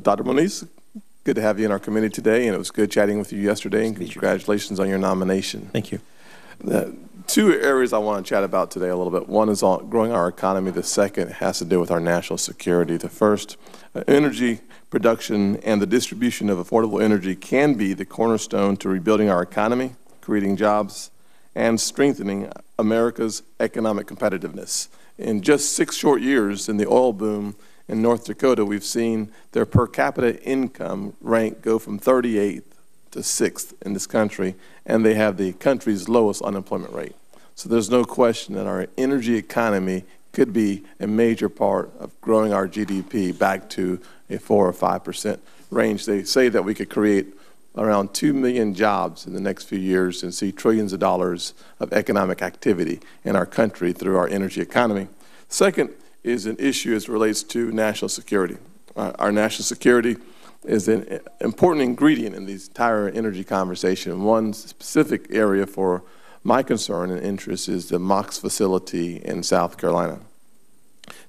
Dr. Moniz, good to have you in our committee today, and it was good chatting with you yesterday, and congratulations on your nomination. Thank you. Two areas I want to chat about today a little bit. One is on growing our economy. The second has to do with our national security. The first, energy production and the distribution of affordable energy can be the cornerstone to rebuilding our economy, creating jobs, and strengthening America's economic competitiveness. In just 6 short years in the oil boom in North Dakota, we've seen their per capita income rank go from 38th to 6th in this country, and they have the country's lowest unemployment rate. So there's no question that our energy economy could be a major part of growing our GDP back to a 4 or 5% range. They say that we could create around 2 million jobs in the next few years and see trillions of dollars of economic activity in our country through our energy economy. Second is an issue as it relates to national security. Our national security is an important ingredient in the entire energy conversation. One specific area for my concern and interest is the MOX facility in South Carolina.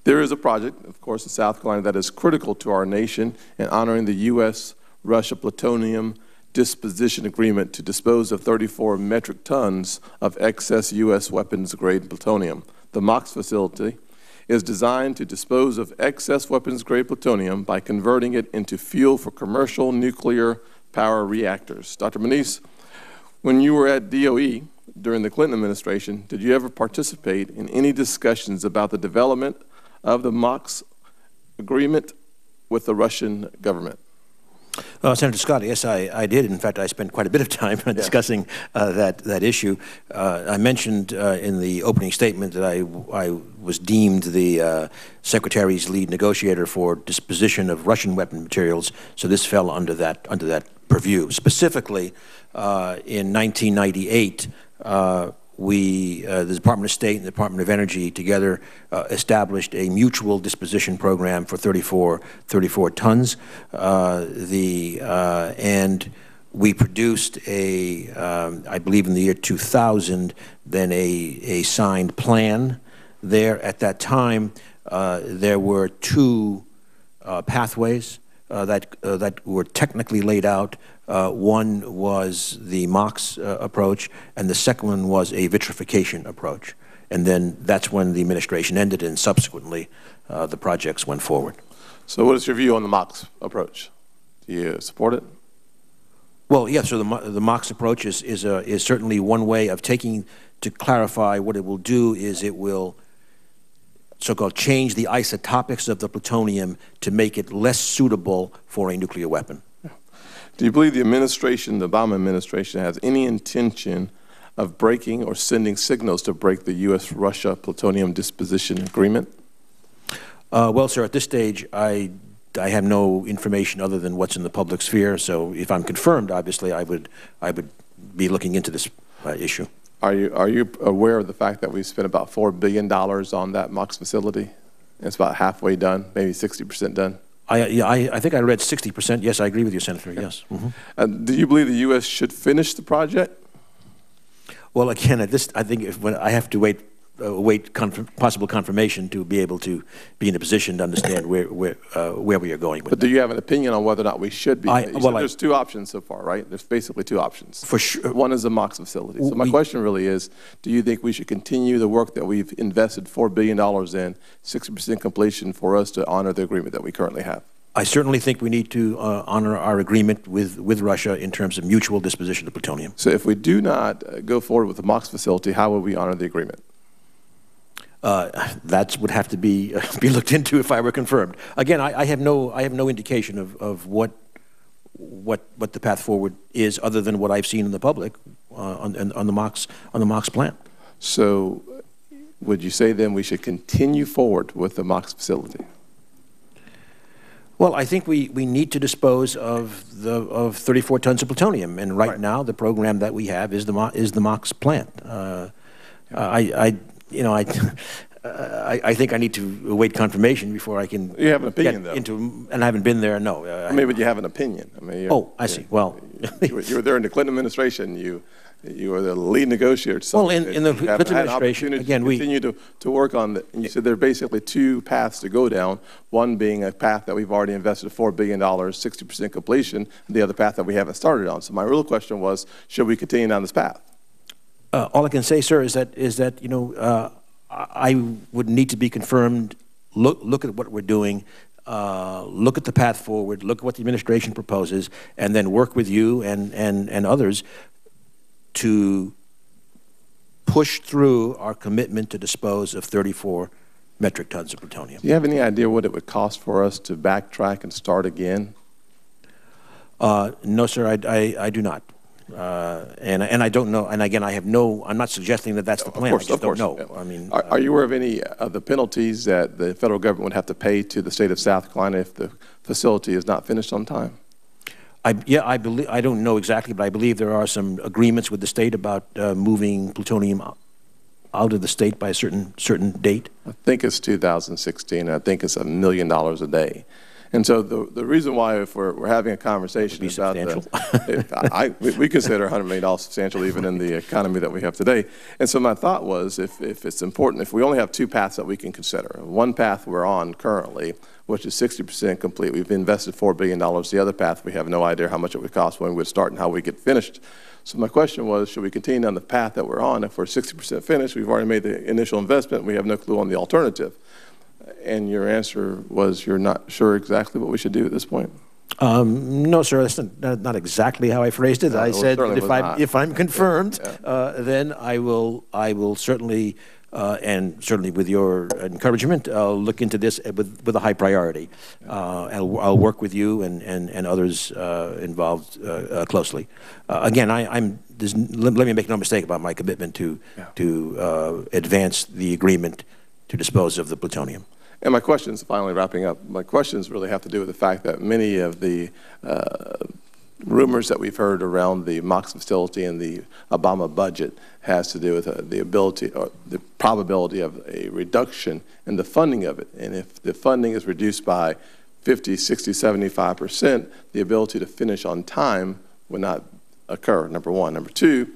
There is a project, of course, in South Carolina that is critical to our nation in honoring the U.S.-Russia plutonium disposition agreement to dispose of 34 metric tons of excess U.S. weapons-grade plutonium. The MOX facility is designed to dispose of excess weapons-grade plutonium by converting it into fuel for commercial nuclear power reactors. Dr. Moniz, when you were at DOE during the Clinton administration, did you ever participate in any discussions about the development of the MOX agreement with the Russian government? Senator Scott, yes, I did. In fact, I spent quite a bit of time discussing that issue. I mentioned in the opening statement that I was deemed the Secretary's lead negotiator for disposition of Russian weapon materials, so this fell under that purview. Specifically, in 1998, the Department of State and the Department of Energy together established a mutual disposition program for 34 tons. And we produced I believe in the year 2000, then a signed plan there. At that time, there were 2 pathways that were technically laid out. One was the MOX approach, and the second one was a vitrification approach. And then that's when the administration ended, and subsequently the projects went forward. So what is your view on the MOX approach? Do you support it? Well, yes, so the MOX approach is certainly one way of taking, to clarify what it will do is it will so-called change the isotopics of the plutonium to make it less suitable for a nuclear weapon. Do you believe the administration, the Obama administration, has any intention of breaking or sending signals to break the U.S.-Russia plutonium disposition agreement? Well, sir, at this stage, I have no information other than what's in the public sphere. So if I'm confirmed, obviously, I would be looking into this issue. Are you aware of the fact that we spent about $4 billion on that MOX facility? It's about halfway done, maybe 60% done. I think I read 60%. Yes, I agree with you, Senator. Okay. Yes. Mm-hmm. Do you believe the U.S. should finish the project? Well, again, I think when I have to wait possible confirmation to be able to be in a position to understand where we are going with But do you have an opinion on whether or not we should be? There's 2 options so far, right? There's basically 2 options. For sure. One is the MOX facility. So my question really is, do you think we should continue the work that we've invested $4 billion in, 60% completion for us to honor the agreement that we currently have? I certainly think we need to honor our agreement with Russia in terms of mutual disposition of plutonium. So if we do not go forward with the MOX facility, how will we honor the agreement? That would have to be looked into if I were confirmed. Again, I have no indication of what the path forward is other than what I've seen in the public on the MOX plan. So, would you say then we should continue forward with the MOX facility? Well, I think we need to dispose of 34 tons of plutonium, and right now the program that we have is the MOX plant. I think I need to await confirmation before I can. You have an opinion, though. And I haven't been there. No. Maybe you have an opinion. I mean, I see. Well, you were there in the Clinton administration. You You are the lead negotiator. Well, in the Clinton administration, again, we continue to work on it. And you said there are basically two paths to go down. One being a path that we've already invested $4 billion, 60% completion, and the other path that we haven't started on. So my real question was, should we continue down this path? All I can say, sir, is that you know, I would need to be confirmed. Look at what we're doing. Look at the path forward. Look at what the administration proposes, and then work with you and others to push through our commitment to dispose of 34 metric tons of plutonium. Do you have any idea what it would cost for us to backtrack and start again? No, sir, I do not. And I don't know. And again, I have no. I'm not suggesting that that's the plan. I just don't know. Yeah. I mean, are you aware of any of the penalties that the federal government would have to pay to the state of South Carolina if the facility is not finished on time? Yeah, I believe. I don't know exactly, but I believe there are some agreements with the state about moving plutonium out of the state by a certain date. I think it's 2016. I think it's $1 million a day. And so the reason why, if we're having a conversation about we consider $100 million substantial even in the economy that we have today. And so my thought was, if it's important, if we only have two paths that we can consider, one path we're on currently, which is 60% complete, we've invested $4 billion. The other path, we have no idea how much it would cost when we would start and how we get finished. So my question was, should we continue down the path that we're on? If we're 60% finished, we've already made the initial investment, we have no clue on the alternative. And your answer was you're not sure exactly what we should do at this point? No, sir, that's not exactly how I phrased it. No, I said that if I'm confirmed, yeah. then I will certainly, and certainly with your encouragement, I'll look into this with a high priority. I'll work with you and others involved closely. Again, let me make no mistake about my commitment to advance the agreement to dispose of the plutonium. And my questions, finally wrapping up, my questions really have to do with the fact that many of the rumors that we've heard around the MOX facility and the Obama budget has to do with the ability or the probability of a reduction in the funding of it. And if the funding is reduced by 50, 60, 75%, the ability to finish on time would not occur, number one. Number two,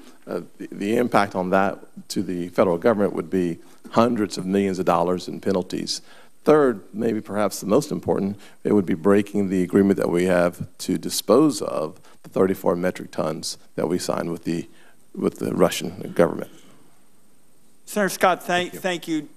the impact on that to the federal government would be hundreds of millions of dollars in penalties. Third, maybe perhaps the most important, it would be breaking the agreement that we have to dispose of the 34 metric tons that we signed with the Russian government. Senator Scott, thank you.